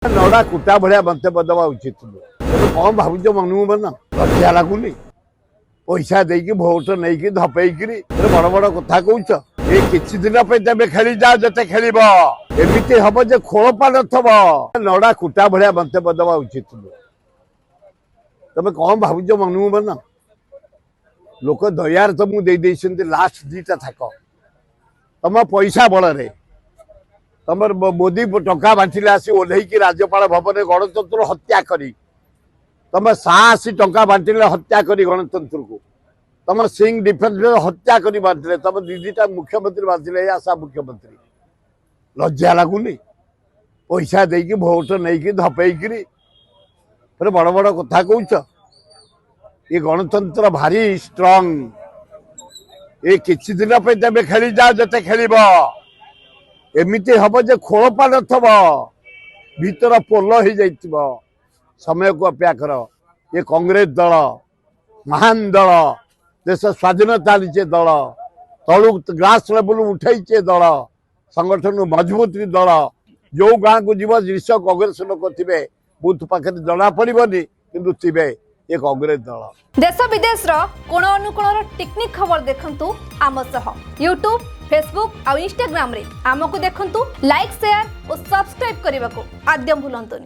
नौड़ा कुटा भाया मंतव्य दवा उचित कौन भावुच मनू मन लज्जा लगुनि पैसा देकी भोट नहीं धपेक बड़ बड़ कथा कौच ये किसी दिन तेज खेली जा जिते खेल एमती हम जे खोलपा नव नौड़ा कुटा भाया मंतव्य दवा उचित तुम कौन भावुच मनू मन लोक दयार तुमको दे लास्ट दीटा थाक तुम पैसा बल तुम मोदी टंका बांटिले आसी ओह्लैकी राज्यपाल भवन में गणतंत्र हत्या करी तुम साहसी टंका बांटिले हत्या करी गणतंत्र को तुम सिंह डिफेन्स हत्या करी बांटिले तुम दीदीटा मुख्यमंत्री बांटिले आशा मुख्यमंत्री लज्जा लगुनि पैसा देकी भोट नहीं धपेक बड़ बड़ कथा कौच ये गणतंत्र भारी स्ट्रंग ये किसी दिन तेज खेली जा जिते खेल एमती हम जे खोलपा नथब भीतर पोल हो जाइथिबो समय को अपेक्षा कर ये कांग्रेस दल महान दल देश स्वाधीनता लीचे दल तलु ग्रास लेवल उठे दल संगठन मजबूत दल जो गाँव को जीव जिस कांग्रेस लोक थे बूथ पाखे जना पड़ोनी कि थे ये कांग्रेस दल देश विदेश कोण अनुकोण टेक्निक खबर देखंतु आम सह यूट्यूब फेसबुक और इंस्टाग्राम रे आमको देखंतु लाइक शेयर और सब्सक्राइब करने को आद्य भूलंतुनि।